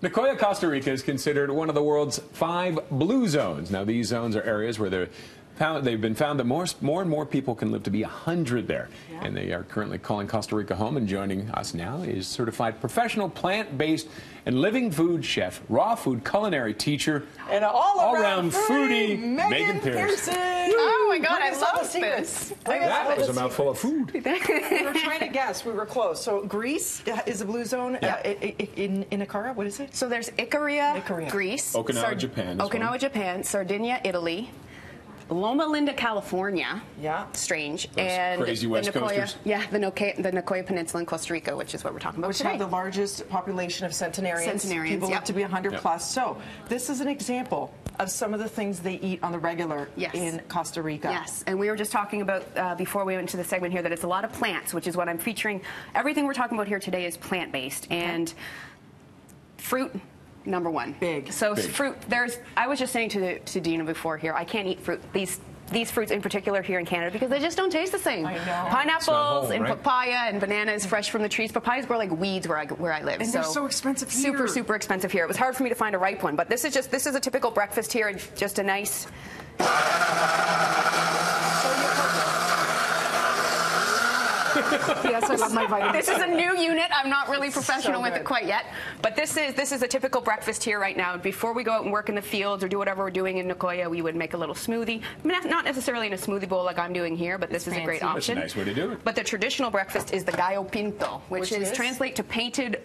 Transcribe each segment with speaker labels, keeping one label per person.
Speaker 1: Nicoya, Costa Rica is considered one of the world's 5 blue zones. Now, these zones are areas where they've been found that more and more people can live to be 100 there. Yeah. And they are currently calling Costa Rica home. And joining us now is certified professional plant-based and living food chef, raw food culinary teacher,
Speaker 2: and all-around
Speaker 1: foodie,
Speaker 2: Meghan Pearson.
Speaker 3: Oh my God, I love this.
Speaker 1: That was a mouthful of food.
Speaker 2: We were trying to guess. We were close. So Greece is a blue zone.
Speaker 1: Yeah.
Speaker 2: In Nicoya, what is it?
Speaker 3: So there's Icaria, Greece.
Speaker 1: Okinawa, Japan.
Speaker 3: Okinawa, Japan. Sardinia, Italy. Loma Linda, California.
Speaker 2: Yeah.
Speaker 3: Strange.
Speaker 1: Those
Speaker 3: and
Speaker 1: crazy West Coasters.
Speaker 3: Yeah, the Nicoya Peninsula in Costa Rica, which is what we're talking about today.
Speaker 2: Which have the largest population of centenarians. People live to be 100 plus. So this is an example of some of the things they eat on the regular in Costa Rica.
Speaker 3: Yes, and we were just talking about, before we went into the segment here, that it's a lot of plants, which is what I'm featuring. Everything we're talking about here today is plant-based. And fruit, number one.
Speaker 2: Big.
Speaker 3: So fruit, I was just saying to Dina before here, I can't eat fruit. These fruits in particular here in Canada because they just don't taste the same.
Speaker 2: I know.
Speaker 3: Pineapples and papaya and bananas fresh from the trees. Papayas grow like weeds where I live.
Speaker 2: And they're so expensive here.
Speaker 3: Super expensive here. It was hard for me to find a ripe one, but this is a typical breakfast here and just a nice. Yes, I love my vitamins. This is a new unit. I'm not really professional with it quite yet, but this is a typical breakfast here right now. Before we go out and work in the fields or do whatever we're doing in Nicoya, we would make a little smoothie. I mean, not necessarily in a smoothie bowl like I'm doing here, but this is a great option.
Speaker 1: That's a nice way to do it.
Speaker 3: But the traditional breakfast is the gallo pinto, which is translate to painted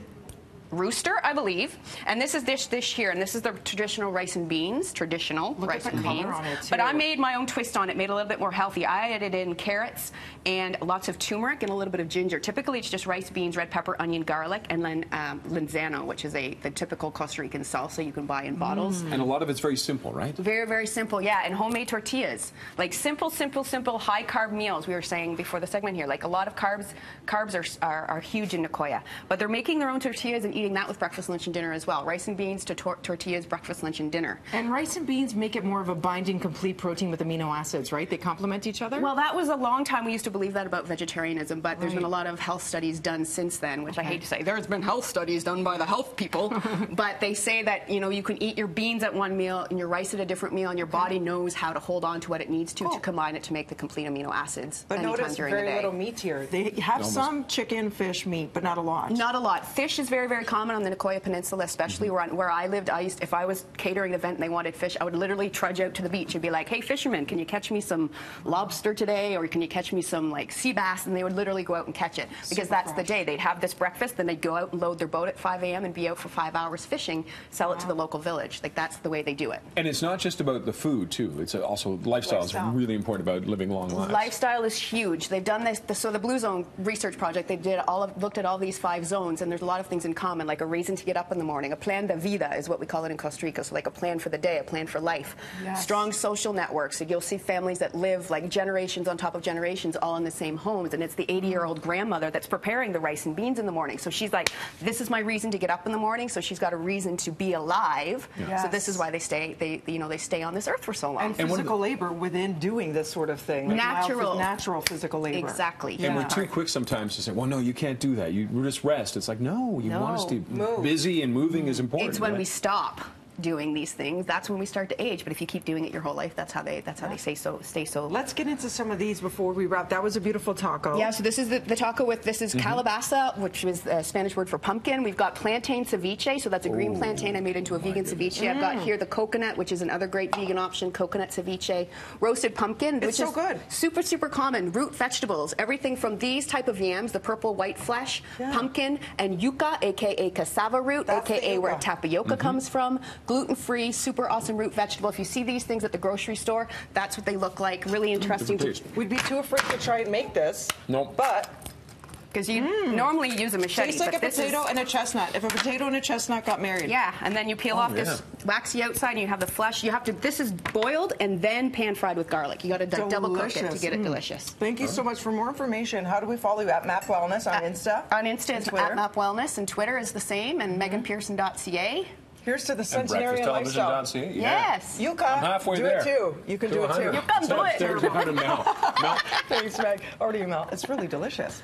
Speaker 3: rooster, I believe. And this is this dish here, and this is the traditional rice and beans. But I made my own twist on it, made it a little bit more healthy. I added in carrots and lots of turmeric and a little bit of ginger. Typically, it's just rice, beans, red pepper, onion, garlic, and then linzano, which is the typical Costa Rican salsa you can buy in bottles. And
Speaker 1: a lot of it's very simple, right?
Speaker 3: Very simple, yeah. And homemade tortillas. Like simple, high-carb meals. We were saying before the segment here, like a lot of carbs are huge in Nicoya. But they're making their own tortillas and eating that with breakfast, lunch, and dinner as well. Rice and beans to tortillas, breakfast, lunch, and dinner.
Speaker 2: And rice and beans make it more of a binding, complete protein with amino acids, right? They complement each other?
Speaker 3: Well, that was a long time. We used to believe that about vegetarianism, but there's been a lot of health studies done since then, which I hate to say. There's been health studies done by the health people, but they say that, you know, you can eat your beans at one meal and your rice at a different meal, and your body knows how to hold on to what it needs to combine it to make the complete amino acids.
Speaker 2: But notice very little meat here. They have some chicken, fish, meat, but not a lot.
Speaker 3: Not a lot. Fish is very common on the Nicoya Peninsula, especially where I lived. If I was catering an event and they wanted fish, I would literally trudge out to the beach and be like, hey, fisherman, can you catch me some lobster today? Or can you catch me some like sea bass? And they would literally go out and catch it because that's the day. They'd have this breakfast, then they'd go out and load their boat at 5 a.m. and be out for 5 hours fishing, sell it to the local village. Like that's the way they do it. And
Speaker 1: it's not just about the food, too. It's also lifestyle is really important about living long lives.
Speaker 3: Lifestyle is huge. They've done this. So the Blue Zone Research Project, they looked at all these 5 zones, and there's a lot of things in common, like a reason to get up in the morning. A plan de vida is what we call it in Costa Rica. So like a plan for the day, a plan for life. Yes. Strong social networks. So you'll see families that live like generations on top of generations all in the same homes. And it's the 80-year-old grandmother that's preparing the rice and beans in the morning. So she's like, this is my reason to get up in the morning. So she's got a reason to be alive. Yes. So this is why they stay on this earth for so long.
Speaker 2: And physical labor within doing this sort of thing. Like natural physical labor.
Speaker 3: Exactly.
Speaker 1: And we're too quick sometimes to say, well, no, you can't do that. You just rest. It's like, no, you want us to be busy and moving is important.
Speaker 3: It's when we stop doing these things, that's when we start to age. But if you keep doing it your whole life, that's how they stay so.
Speaker 2: Let's get into some of these before we wrap. That was a beautiful taco.
Speaker 3: Yeah, so this is the taco with, this is calabaza, which is a Spanish word for pumpkin. We've got plantain ceviche, so that's a green plantain I made into a vegan ceviche. I've got here the coconut, which is another great vegan option, coconut ceviche. Roasted pumpkin, which is
Speaker 2: good.
Speaker 3: Super common. Root vegetables, everything from these type of yams, the purple white flesh, pumpkin, and yuca, aka cassava root, aka where tapioca comes from. Gluten-free, super awesome root vegetable. If you see these things at the grocery store, that's what they look like. Really interesting.
Speaker 2: We'd be too afraid to try and make this.
Speaker 1: Nope.
Speaker 2: But
Speaker 3: because you normally use a machete.
Speaker 2: Tastes like a potato and a chestnut. If a potato and a chestnut got married.
Speaker 3: Yeah, and then you peel off this waxy outside, and you have the flesh. You have to. This is boiled and then pan fried with garlic. You got to double cook it to get it delicious.
Speaker 2: Thank you so much. For more information, how do we follow you? At Map Wellness on Insta.
Speaker 3: On Insta, it's at Map Wellness, and Twitter is the same, and MeghanPearson.ca.
Speaker 2: Here's to the centenarian lifestyle.
Speaker 3: Yes.
Speaker 2: You can.
Speaker 1: I'm halfway
Speaker 2: do
Speaker 1: there.
Speaker 2: it too. You can do it too.
Speaker 3: You can do it.
Speaker 1: Thanks, Meg.
Speaker 2: Already, Mel. It's really delicious.